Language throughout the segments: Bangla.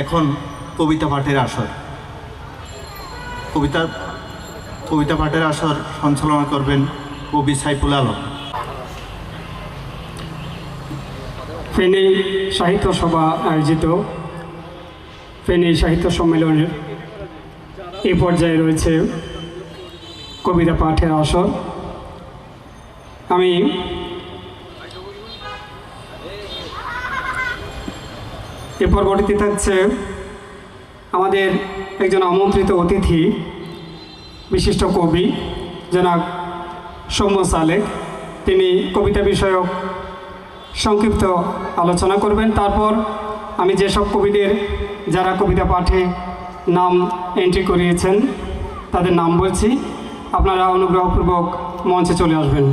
এখন কবিতা পাঠের আসর। কবিতা পাঠের আসর সঞ্চালনা করবেন কবি সাইফুল আলম। ফেনী সাহিত্য সভা আয়োজিত ফেনী সাহিত্য সম্মেলনের এই পর্যায়ে রয়েছে কবিতা পাঠের আসর। আমি এ পর্বটিতে থাকছে আমাদের একজন আমন্ত্রিত অতিথি, বিশিষ্ট কবি জনাব সৌম্য সালেক। তিনি কবিতা বিষয়ক সংক্ষিপ্ত আলোচনা করবেন। তারপর আমি যেসব কবিদের যারা কবিতা পাঠে নাম এন্ট্রি করিয়েছেন তাদের নাম বলছি, আপনারা অনুগ্রহপূর্বক মঞ্চে চলে আসবেন।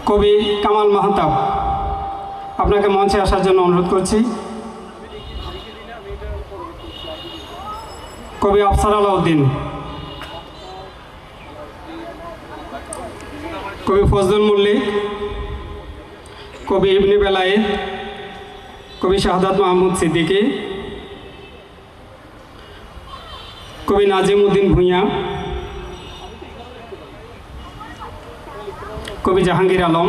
কবি কামাল মাহতাব, আপনাকে মঞ্চে আসার জন্য অনুরোধ করছি। কবি আফসার আলাউদ্দিন, কবি ফজলুল মল্লিক, কবি ইবনে বেলায়েত, কবি শাহাদাত মাহমুদ সিদ্দিকী, কবি নাজিম উদ্দিন ভূঁইয়া, কবি জাহাঙ্গীর আলম,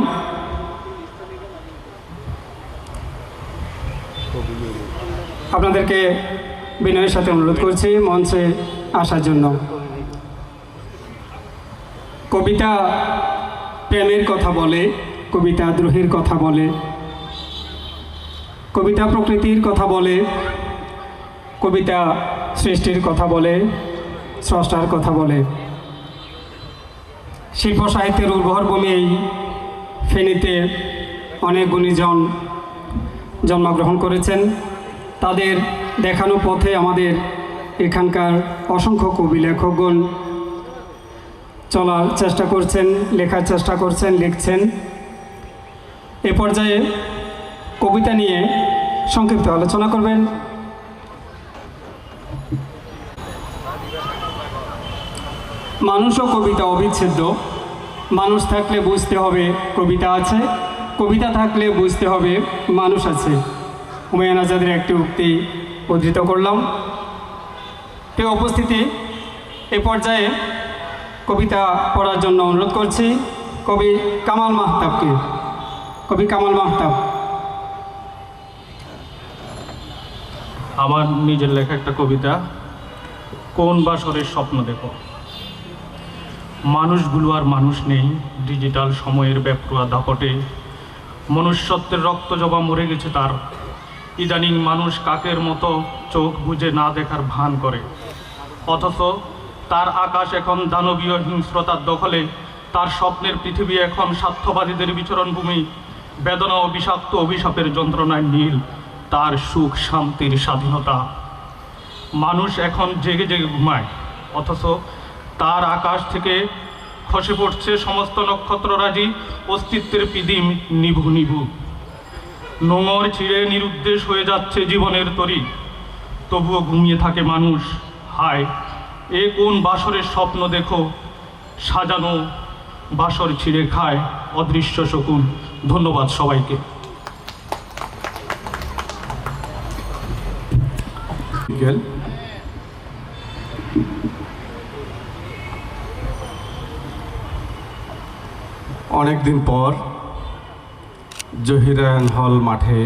আপনাদেরকে বিনয়ের সাথে অনুরোধ করছি মঞ্চে আসার জন্য। কবিতা প্রেমের কথা বলে, কবিতা দ্রোহের কথা বলে, কবিতা প্রকৃতির কথা বলে, কবিতা সৃষ্টির কথা বলে, স্রষ্টার কথা বলে। শিল্প সাহিত্যের উর্বর ভূমি এই ফেনীতে অনেক গুণীজন জন্মগ্রহণ করেছেন। তাদের দেখানো পথে আমাদের এখানকার অসংখ্য কবি লেখকগণ চলার চেষ্টা করছেন, লেখার চেষ্টা করছেন, লিখছেন। এ পর্যায়ে কবিতা নিয়ে সংক্ষিপ্ত আলোচনা করবেন মানুষ ও কবিতা অবিচ্ছেদ্য। মানুষ থাকলে বুঝতে হবে কবিতা আছে, কবিতা থাকলে বুঝতে হবে মানুষ আছে। হুমায়ুন আজাদের একটি উক্তি উদ্ধৃত করলাম। তো উপস্থিতি এ পর্যায়ে কবিতা পড়ার জন্য অনুরোধ করছি কবি কামাল মাহতাবকে। কবি কামাল মাহতাব। আমার নিজের লেখা একটা কবিতা, কোন বাসরের স্বপ্ন দেখো। মানুষগুলো আর মানুষ নেই ডিজিটাল সময়ের ব্যাপরুয়া দাপটে। মনুষ্যত্বের রক্ত জবা মরে গেছে তার। ইদানিং মানুষ কাকের মতো চোখ বুজে না দেখার ভান করে, অথচ তার আকাশ এখন দানবীয় হিংস্রতার দখলে। তার স্বপ্নের পৃথিবী এখন স্বার্থবাদীদের বিচরণভূমি। বেদনা ও বিষাক্ত অভিশাপের যন্ত্রণায় নীল তার সুখ শান্তির স্বাধীনতা। মানুষ এখন জেগে জেগে ঘুমায়, অথচ তার আকাশ থেকে খসে পড়ছে সমস্ত নক্ষত্ররাজি। অস্তিত্বের পিদিম নিভু নিভু, নোঙর ছিঁড়ে নিরুদ্দেশ হয়ে যাচ্ছে জীবনের তরি। তবুও ঘুমিয়ে থাকে মানুষ। হায়, এ কোন বাসরের স্বপ্ন দেখো, সাজানো বাসর ছিঁড়ে খায় অদৃশ্য শকুন। ধন্যবাদ সবাইকে। অনেকদিন পর জহিরায়ন হল মাঠে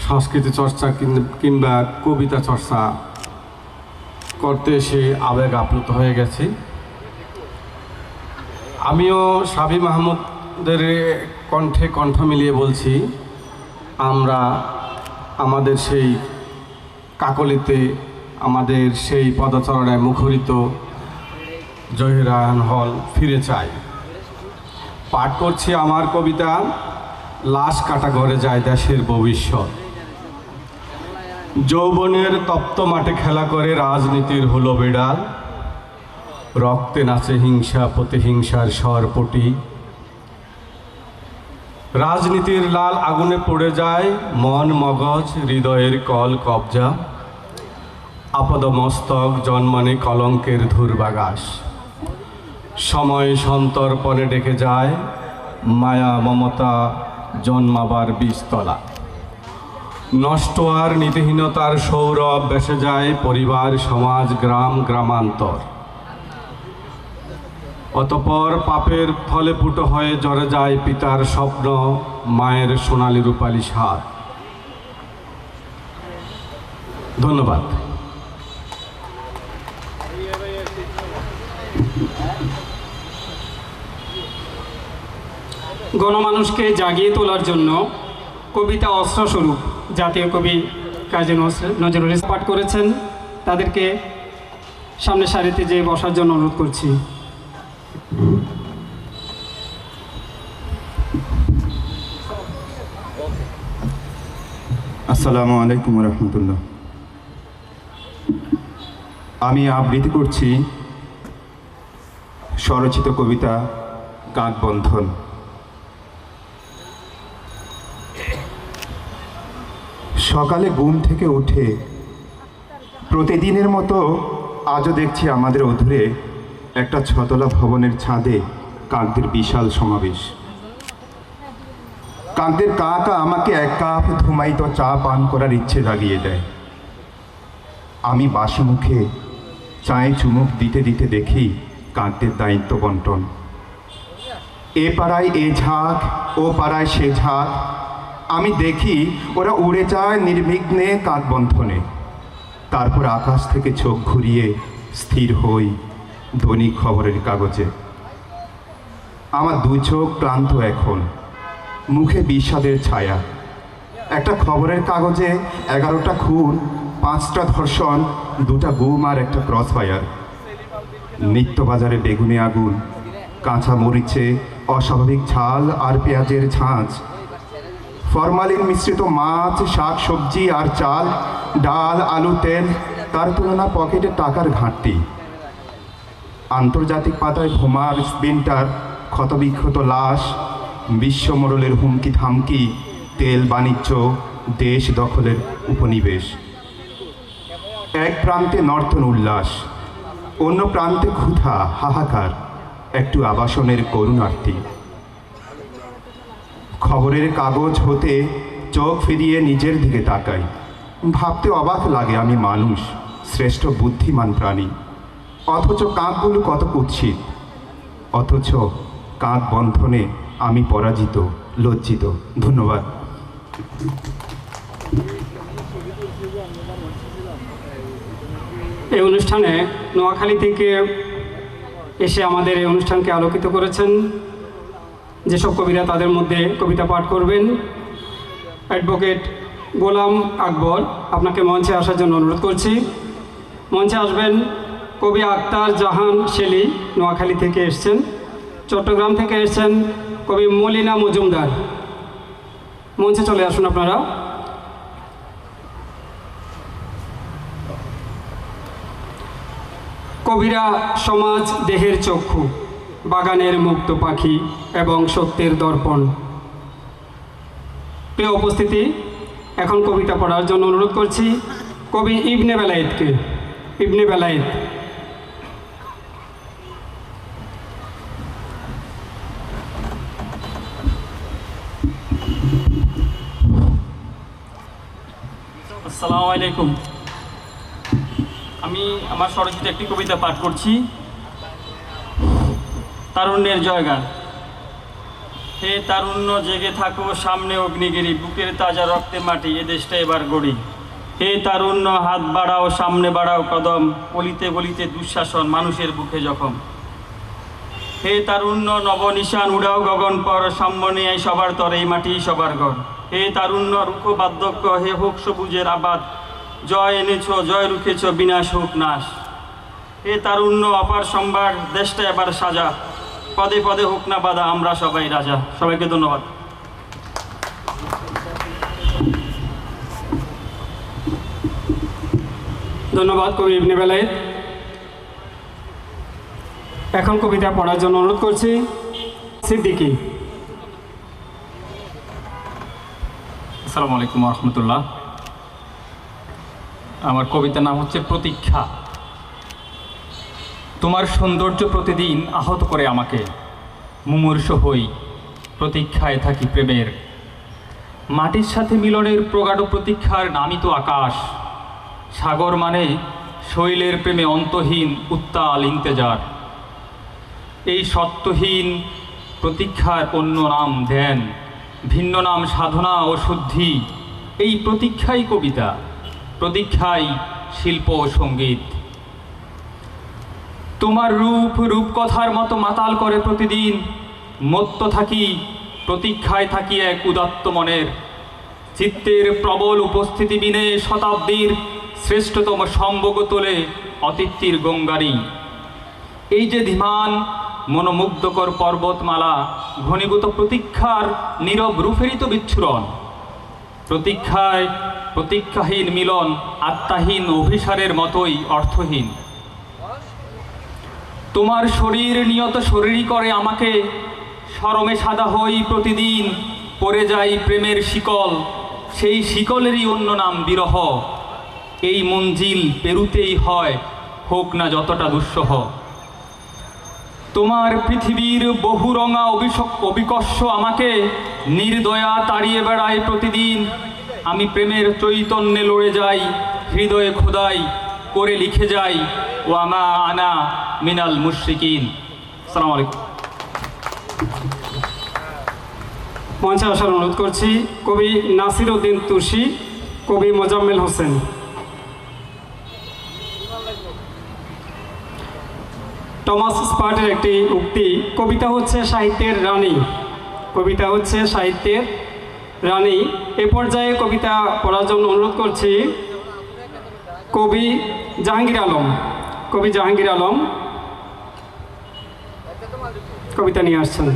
সংস্কৃতি চর্চা কিংবা কবিতা চর্চা করতে এসে আবেগ আপ্লুত হয়ে গেছি। আমিও সাবি মাহমুদের কণ্ঠে কণ্ঠ মিলিয়ে বলছি, আমরা আমাদের সেই কাকলিতে, আমাদের সেই পদচারণায় মুখরিত জহিরায়ন হল ফিরে চাই। পাঠ করছি আমার কবিতা, লাশ কাটা ঘরে যায় দেশের ভবিষ্যৎ। যৌবনের তপ্ত মাঠে খেলা করে রাজনীতির হলো বিড়াল। রক্তে নাচে হিংসা, প্রতিহিংসার সরপটি। রাজনীতির লাল আগুনে পড়ে যায় মন মগজ, হৃদয়ের কল কবজা। আপদ মস্তক জন্মানে কলঙ্কের ধূর্বাগাস। সময় সন্তর্পণে ডেকে যায় মায়া মমতা জন্মাবার বীজতলা। নষ্ট আর নীতিহীনতার সৌরভ বেসে যায় পরিবার, সমাজ, গ্রাম, গ্রামান্তর। অতপর পাপের ফলে ফুটো হয়ে জ্বরে যায় পিতার স্বপ্ন, মায়ের সোনালী রূপালী স্বাদ। ধন্যবাদ। গণমানুষকে জাগিয়ে তোলার জন্য কবিতা অস্ত্রস্বরূপ জাতীয় কবি কাজী নজরুল ইসলাম পাঠ করেছেন। তাদেরকে সামনের সারিতে যেয়ে বসার জন্য অনুরোধ করছি। আসসালামু আলাইকুম রহমতুল্লাহ। আমি আবৃত্তি করছি স্বরচিত কবিতা কাকবন্ধন। সকালে ঘুম থেকে উঠে প্রতিদিনের মতো আজও দেখছি আমাদের অধুরে একটা ছতলা ভবনের ছাদে কাকদের বিশাল সমাবেশ। কাকদের কা কা আমাকে এক কাপ ধুমায়িত চা পান করার ইচ্ছে জাগিয়ে দেয়। আমি বাসি মুখে চায়ে চুমুক দিতে দিতে দেখি কাকদের দায়িত্ব বন্টন। এ পাড়ায় এ ঝাঁক, ও পাড়ায় সে ঝাঁক। আমি দেখি ওরা উড়ে যায় নির্বিঘ্নে কাকবন্ধনে। তারপর আকাশ থেকে চোখ ঘুরিয়ে স্থির হই দৈনিক খবরের কাগজে। আমার দু চোখ ক্লান্ত এখন, মুখে বিষাদের ছায়া। একটা খবরের কাগজে 11টা খুন, 5টা ধর্ষণ, 2টা গুম আর একটা ক্রস ফায়ার। নিত্যবাজারে বেগুনে আগুন, কাঁচা মরিচে অস্বাভাবিক ঝাল আর পেঁয়াজের ঝাঁঝ, ফরমালিন মিশ্রিত মাছ, শাক সবজি আর চাল, ডাল, আলু, তেল, তার তুলনা পকেটে টাকার ঘাটতি। আন্তর্জাতিক পাতায় ভোমার স্পিনটার ক্ষতবিক্ষত লাশ, বিশ্বমরলের হুমকি থামকি, তেল বাণিজ্য, দেশ দখলের উপনিবেশ। এক প্রান্তে নর্তন উল্লাস, অন্য প্রান্তে ক্ষুধা, হাহাকার, একটু আবাসনের করুণার্থী। খবরের কাগজ হতে চোখ ফিরিয়ে নিজের দিকে তাকাই। ভাবতে অবাক লাগে আমি মানুষ, শ্রেষ্ঠ বুদ্ধিমান প্রাণী। অথচ কাকগুলো কত কুৎসিত, অথচ কাক বন্ধনে আমি পরাজিত, লজ্জিত। ধন্যবাদ। এই অনুষ্ঠানে নোয়াখালী থেকে এসে আমাদের এই অনুষ্ঠানকে আলোকিত করেছেন যেসব কবিরা, তাদের মধ্যে কবিতা পাঠ করবেন অ্যাডভোকেট গোলাম আকবর। আপনাকে মঞ্চে আসার জন্য অনুরোধ করছি। মঞ্চে আসবেন কবি আক্তার জাহান শেলি, নোয়াখালী থেকে এসছেন। চট্টগ্রাম থেকে এসছেন কবি মলিনা মজুমদার। মঞ্চে চলে আসুন আপনারা। কবিরা সমাজ দেহের চক্ষু, বাগানের মুক্ত পাখি এবং সত্যের দর্পণ। প্রিয় উপস্থিতি, এখন কবিতা পড়ার জন্য অনুরোধ করছি কবি ইবনে বেলায়েতকে। ইবনে বেলায়েত। আসসালামু আলাইকুম। আমি আমার স্বরচিত একটি কবিতা পাঠ করছি, তারুণ্যের জয়গান। হে তারুণ্য জেগে থাকো, সামনে অগ্নিগিরি, বুকের তাজা রক্তে মাটি, এ দেশটা এবার গড়ি। হে তারুণ্য হাত বাড়াও, সামনে বাড়াও কদম, গলিতে গলিতে দুঃশাসন, মানুষের বুকে জখম। হে তারুণ্য নবনিশান উড়াও গগন পর, সাম্যনে এই সবার তরে, এই মাটি সবার ঘর। হে তারুণ্য রুখ বার্ধক্য, হে হোক সবুজের আবাদ, জয় এনেছ জয় রুখেছ, বিনাশ হোক নাশ। হে তারুণ্য অপার সম্ভার, দেশটা এবার সাজা, পদে পদে হোক না বাধা, আমরা সবাই রাজা। সবাইকে ধন্যবাদ। ধন্যবাদ কবি ইবনে বেলায়েত। এখন কবিতা পড়ার জন্য অনুরোধ করছি সিদ্দিকী। আসসালামু আলাইকুম রহমতুল্লাহ। আমার কবিতার নাম হচ্ছে প্রতীক্ষা। তোমার সৌন্দর্য প্রতিদিন আহত করে আমাকে, মুমূর্ষ হই, প্রতীক্ষায় থাকি প্রেমের, মাটির সাথে মিলনের প্রগাঢ় প্রতীক্ষার নামই তো আকাশ। সাগর মানে শৈলের প্রেমে অন্তহীন উত্তাল ইন্তেজার। এই সত্যহীন প্রতীক্ষার অন্য নাম ধ্যান, ভিন্ন নাম সাধনা ও শুদ্ধি। এই প্রতীক্ষাই কবিতা, প্রতীক্ষাই শিল্প ও সঙ্গীত। তোমার রূপ রূপকথার মতো মাতাল করে প্রতিদিন। মত্ত থাকি, প্রতীক্ষায় থাকি এক উদাত্ত মনের। চিত্তের প্রবল উপস্থিতি বিনে শতাব্দীর শ্রেষ্ঠতম সম্ভোগ তোলে অতিথির গঙ্গারি। এই যে ধীমান মনোমুগ্ধকর পর্বতমালা, ঘনীভূত প্রতীক্ষার নীরব রূপেরই তো বিচ্ছুরণ। প্রতীক্ষায় প্রতীক্ষাহীন মিলন আত্মাহীন অভিসারের মতোই অর্থহীন। তোমার শরীর নিয়ত শরীরই করে আমাকে, শরমে সাদা হই প্রতিদিন। পড়ে যাই প্রেমের শিকল, সেই শিকলেরই অন্য নাম বিরহ। এই মঞ্জিল পেরুতেই হয়, হোক না যতটা দুঃসহ। তোমার পৃথিবীর বহুরঙা অবিকর্ষ আমাকে নির্দয়া তাড়িয়ে বেড়ায় প্রতিদিন। আমি প্রেমের চৈতন্যে লড়ে যাই, হৃদয়ে খোদাই করে লিখে যাই, ও আমা আনা মিনাল মুশরিকিন। আসসালামু আলাইকুম। মঞ্চে আসার অনুরোধ করছি কবি নাসির উদ্দিন তুর্সি, কবি মোজাম্মেল হোসেন। টমাস স্পার্টের একটি উক্তি, কবিতা হচ্ছে সাহিত্যের রানী। কবিতা হচ্ছে সাহিত্যের রানী। এ পর্যায়ে কবিতা পড়ার জন্য অনুরোধ করছি কবি জাহাঙ্গীর আলম। কবি জাহাঙ্গীর আলম কবিতা নিয়ে আসছেন।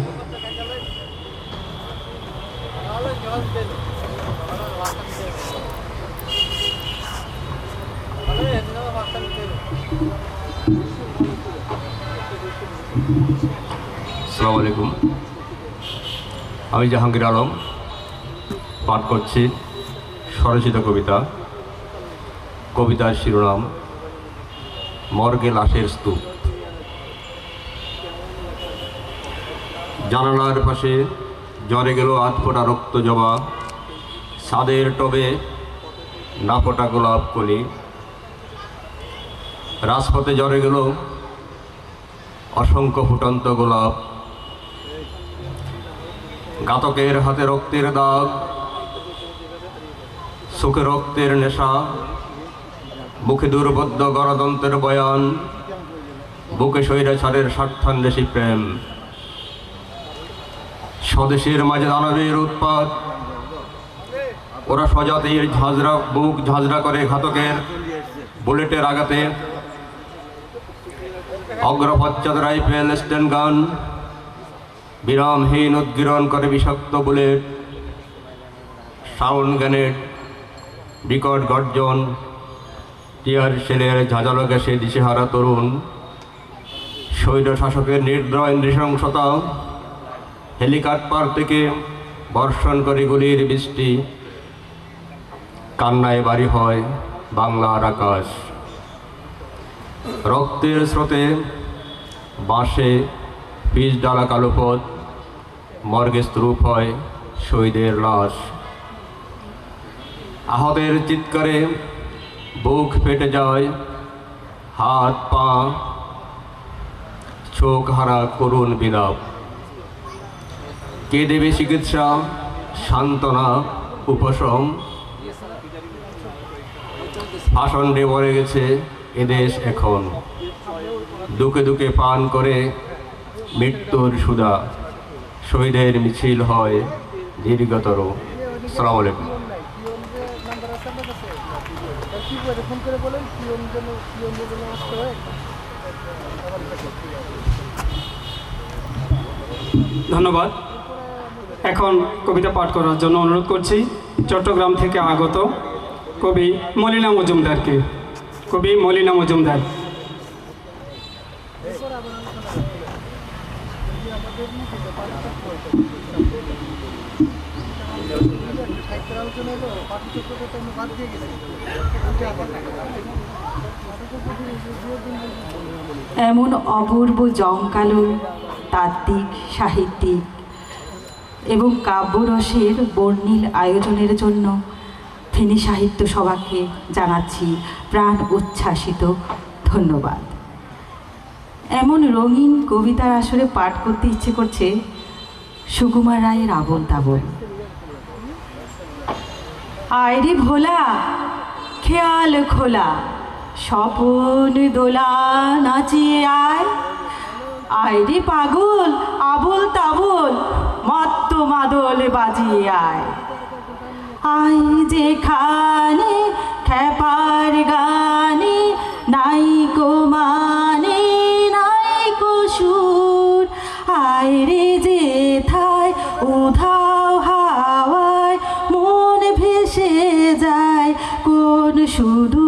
আসসালামু আলাইকুম। আমি জাহাঙ্গীর আলম পাঠ করছি স্বরচিত কবিতা। কবিতার শিরোনাম মর্গে লাশের স্তূপ। জানালার পাশে জ্বরে গেল আধফোটা রক্ত জবা, ছাদের টবে না ফোটা গোলাপ কলি। রাজপথে জ্বরে গেল অসংখ্য ফুটন্ত গোলাপ। ঘাতকের হাতে রক্তের দাগ, চোখে রক্তের নেশা, মুখে দুর্বোধ্য গণতন্ত্রের বয়ান, বুকে স্বৈরাচারের স্বার্থান্বেষী প্রেম। স্বদেশের মাঝে দানবের উৎপাত, ওরা স্বজাতির ঝাঁঝরা বুক ঝাঁঝরা করে ঘাতকের বুলেটের আঘাতে। অগ্রপশ্চাৎ রাইফেল স্ট্যান্ড গান বিরামহীন উদ্গীরণ করে বিষাক্ত বুলেট। সাউন্ড গ্রেনেড, বিকট গর্জন, টিয়ার সেলের ঝাঁঝালো গ্যাসে দিশেহারা তরুণ। স্বৈর শাসকের নির্দয় নৃশংসতা, হেলিকপ্টার থেকে বর্ষণ করে গুলির বৃষ্টি। কান্নায় বাড়ি হয় বাংলার আকাশ। রক্তের স্রোতে বাঁশে পিচ ডালা কালো পথ, মর্গে স্তূপ হয় শহীদের লাশ। আহতের চিৎকারে বুক ফেটে যায়, হাত পা চোখ হারা করুণ বিলাপ। কে দেবে চিকিৎসা, সান্ত্বনা, উপশম? আসণ্ডে মরে গেছে এদেশ এখন, দুকে দুকে পান করে মৃত্যুর সুধা। শহীদের মিছিল হয় দীর্ঘতর। আসসালামু আলাইকুম। ধন্যবাদ। এখন কবিতা পাঠ করার জন্য অনুরোধ করছি চট্টগ্রাম থেকে আগত কবি মলিনা মজুমদারকে। কবি মলিনা মজুমদার। এমন অপূর্ব জমকালো তাত্ত্বিক সাহিত্যিক এবং কাব্যরসের বর্ণিল আয়োজনের জন্য ফেনী সাহিত্য সভাকে জানাচ্ছি প্রাণ উচ্ছ্বাসিত ধন্যবাদ। এমন রঙিন কবিতার আসরে পাঠ করতে ইচ্ছে করছে সুকুমার রায়ের আবোল তাবোল। আয়রে ভোলা খেয়াল খোলা, স্বপন দোলা নাচিয়ে আয়, আয়রে পাগল আবোল তাবোল, মত্ত মাদল বাজিয়ে আয়। আই যেখানে খেপার গানে নাইকো মানে নাইকো সুর, আয়রে যেথায় উধাও হাওয়ায় মন ভেসে যায় কোন সুদূর।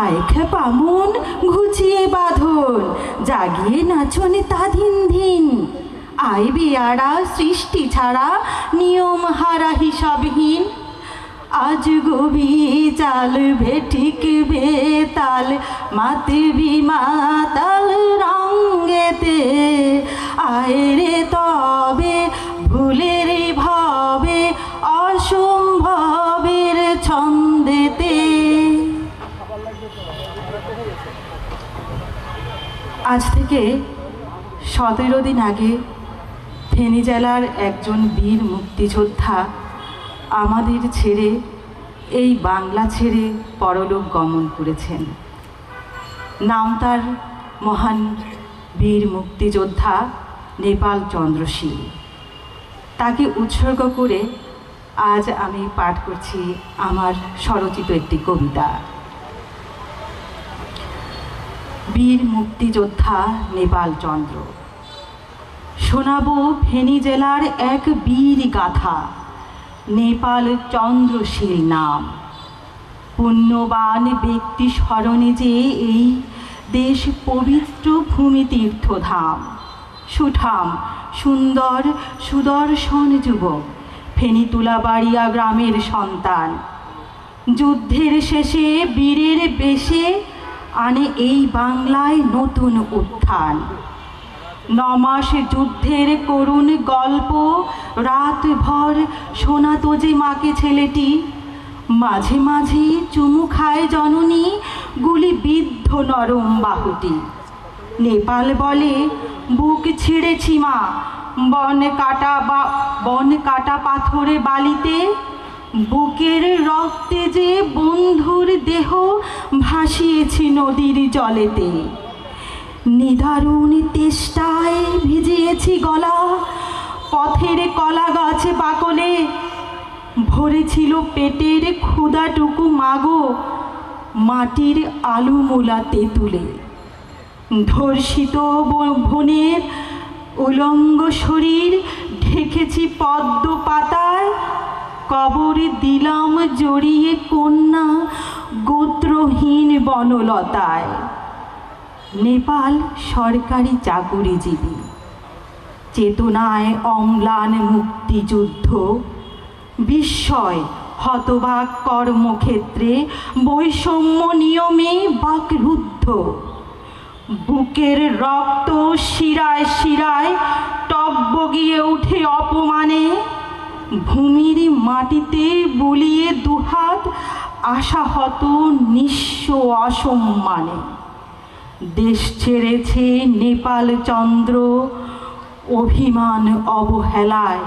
আয় খেপা মন ঘুচিয়ে বাঁধন, জাগিয়ে নাচনে তা ধিন ধিন। আয় বিয়ারা সৃষ্টি ছাড়া নিয়ম হারা হিসাবহীন। আজ গবি চাল ভেঠিক বেতাল, মাতবি মাতাল রঙ্গেতে। আয় রে তবে ভুলের ভাবে অসম্ভবের ছন্দেতে। আজ থেকে 17 দিন আগে ফেনী জেলার একজন বীর মুক্তিযোদ্ধা আমাদের ছেড়ে, এই বাংলা ছেড়ে পরলোক গমন করেছেন। নাম তার মহান বীর মুক্তিযোদ্ধা নেপাল চন্দ্র শীল। তাকে উৎসর্গ করে আজ আমি পাঠ করছি আমার স্বরচিত একটি কবিতা। বীর মুক্তিযোদ্ধা নেপাল চন্দ্র। শোনাবো ফেনী জেলার এক বীর গাথা, নেপাল চন্দ্রশীল নাম। পুণ্যবান ব্যক্তি স্মরণে যে এই দেশ পবিত্র ভূমি তীর্থধাম। সুঠাম সুন্দর সুদর্শন যুবক, ফেনী তুলাবাড়িয়া গ্রামের সন্তান। যুদ্ধের শেষে বীরের বেশে আনে এই বাংলায় নতুন উত্থান। 9 মাস যুদ্ধের করুণ গল্প রাতভর শোনাতো যে মাকে ছেলেটি। মাঝে মাঝে চুমু খায় জননী গুলিবিদ্ধ নরম বাহুটি। নেপাল বলে বুক ছিঁড়েছি মা, বন কাটা পাথরে বালিতে। বুকের রক্তে যে বন্ধুর দেহ ভাসিয়েছি নদীর জলেতে। নিদারুণ তেষ্টায় ভিজিয়েছি গলা, পথের কলা গাছে বাকলে। ভরেছিল পেটের ক্ষুধাটুকু মাগো, মাটির আলু মূলা তেঁতুলে। ধর্ষিত বনের উলঙ্গ শরীর ঢেকেছি পদ্ম পাতায়। কবর দিলাম জড়িয়ে কন্যা গোত্রহীন বনলতায়। নেপাল সরকারি চাকুরিজীবী, চেতনায় অম্লান মুক্তিযুদ্ধ। বিস্ময় হতবাক কর্মক্ষেত্রে বৈষম্য নিয়মে বাকরুদ্ধ। বুকের রক্ত শিরায় শিরায় টগবগিয়ে উঠে অপমানে। ভূমির মাটিতে বুলিয়ে দুহাত আশাহত নিঃস্ব অসম্মানে। দেশ ছেড়েছে নেপাল চন্দ্র অভিমান অবহেলায়।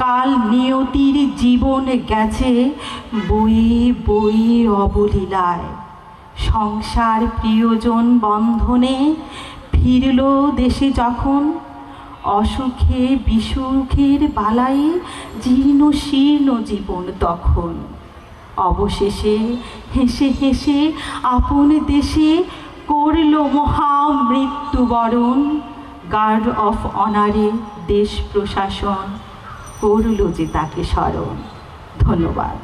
কাল নিয়তির জীবন গেছে বয়ে বয়ে অবলীলায়। সংসার প্রিয়জন বন্ধনে ফিরল দেশে যখন। অসুখে বিসুখের বালায়ে জীর্ণ শীর্ণ জীবন তখন। অবশেষে হেসে হেসে আপন দেশে করল মহা মৃত্যুবরণ। গার্ড অফ অনারে দেশ প্রশাসন করল যে তাকে স্মরণ। ধন্যবাদ।